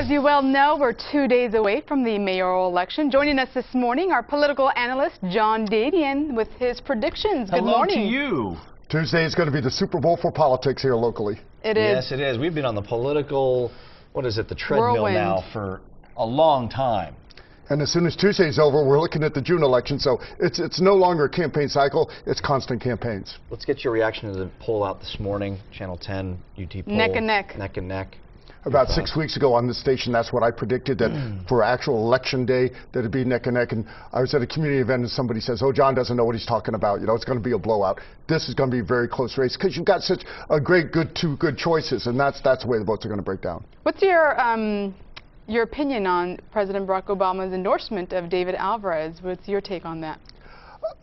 As you well know, we're 2 days away from the mayoral election. Joining us this morning, our political analyst, John Dadian, with his predictions. Good morning. Hello to you. Tuesday is going to be the Super Bowl for politics here locally. It is. Yes, it is. We've been on the political, the treadmill whirlwind now for a long time. And as soon as Tuesday's over, we're looking at the June election, so it's no longer a campaign cycle, it's constant campaigns. Let's get your reaction to the poll out this morning, Channel 10, UT poll. Neck and neck. Neck and neck. About 6 weeks ago on this station, that's what I predicted, that for actual election day, that it'd be neck and neck. And I was at a community event and somebody says, oh, John doesn't know what he's talking about. You know, it's going to be a blowout. This is going to be a very close race because you've got such a two good choices, and that's the way the votes are going to break down. What's your opinion on President Barack Obama's endorsement of David Alvarez? What's your take on that?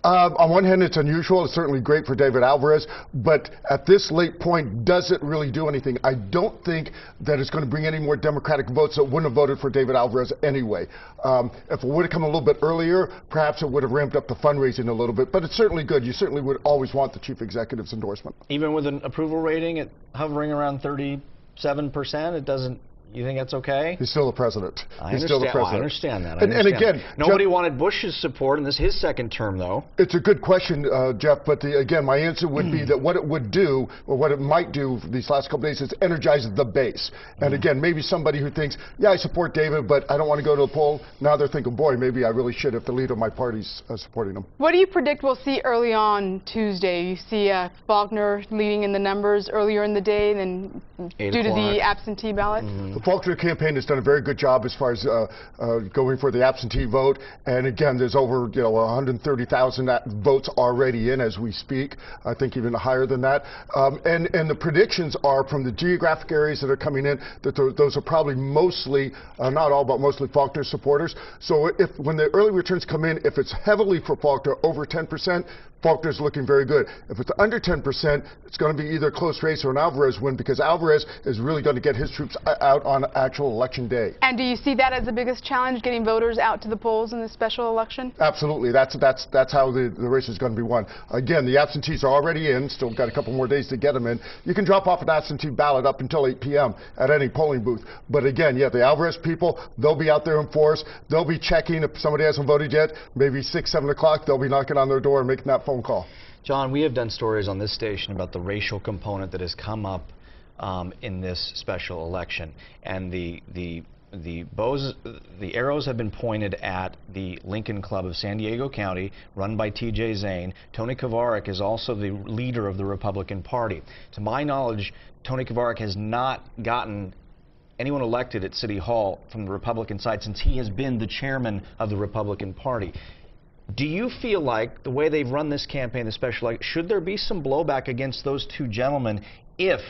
On one hand, it's unusual. It's certainly great for David Alvarez, but at this late point, does it really do anything? I don't think that it's going to bring any more Democratic votes that wouldn't have voted for David Alvarez anyway. If it would have come a little bit earlier, perhaps it would have ramped up the fundraising a little bit, but it's certainly good. You certainly would always want the chief executive's endorsement. Even with an approval rating at hovering around 37%, it doesn't. You think that's okay? He's still the president. He's still the president. I understand that. And again, nobody wanted Bush's support in his second term, though. It's a good question, Jeff, but again, my answer would be that what it would do, or what it might do for these last couple days, is energize the base. And again, maybe somebody who thinks, yeah, I support David, but I don't want to go to the poll, now they're thinking, boy, maybe I really should if the leader of my party's supporting him. What do you predict we'll see early on Tuesday? You see Faulkner leading in the numbers earlier in the day than due to the absentee ballot? The Faulkner campaign has done a very good job as far as going for the absentee vote, and again, there's over 130,000 votes already in as we speak. I think even higher than that. And the predictions are from the geographic areas that are coming in that those are probably mostly, not all, but mostly Faulkner supporters. So when the early returns come in, if it's heavily for Faulkner, over 10%, Faulkner's looking very good. If it's under 10%, it's going to be either a close race or an Alvarez win, because Alvarez is really going to get his troops out on actual election day. And do you see that as the biggest challenge, getting voters out to the polls in the special election? Absolutely. That's how the race is going to be won. Again, the absentees are already in. Still got a couple more days to get them in. You can drop off an absentee ballot up until 8 p.m. at any polling booth. But again, yeah, the Alvarez people, they'll be out there in force. They'll be checking if somebody hasn't voted yet. Maybe 6, 7 o'clock, they'll be knocking on their door and making that phone call. John, we have done stories on this station about the racial component that has come up in this special election, and the arrows have been pointed at the Lincoln Club of San Diego County, run by T.J. Zane. Tony Kavarik is also the leader of the Republican Party. To my knowledge, Tony Kavarik has not gotten anyone elected at City Hall from the Republican side since he has been the chairman of the Republican Party. Do you feel like the way they've run this campaign, the special election, should there be some blowback against those two gentlemen if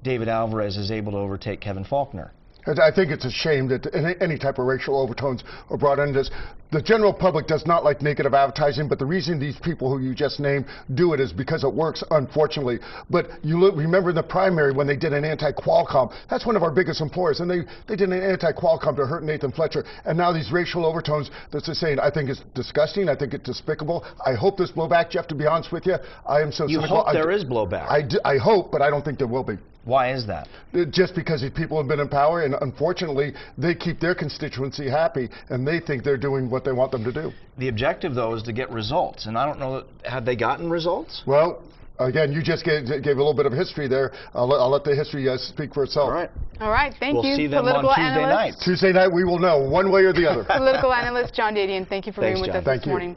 David Alvarez is able to overtake Kevin Faulkner? I think it's a shame that any type of racial overtones are brought into this. The general public does not like negative advertising, but the reason these people who you just named do it is because it works, unfortunately. But remember in the primary when they did an anti-Qualcomm, that's one of our biggest employers, and they did an anti-Qualcomm to hurt Nathan Fletcher. And now these racial overtones, that's just saying, I think it's disgusting, I think it's despicable. I hope there's blowback, Jeff, to be honest with you. I am so cynical. You hope there is blowback? I hope, but I don't think there will be. Why is that? Just because these people have been in power, and unfortunately, they keep their constituency happy, and they think they're doing what they want them to do. The objective, though, is to get results, and I don't know, have they gotten results? Well, again, you just gave a little bit of history there. I'll let the history speak for itself. All right. All right, thank you. We'll see them on Tuesday night. Tuesday night, we will know, one way or the other. Political analyst John Dadian, thank you for being with us this morning.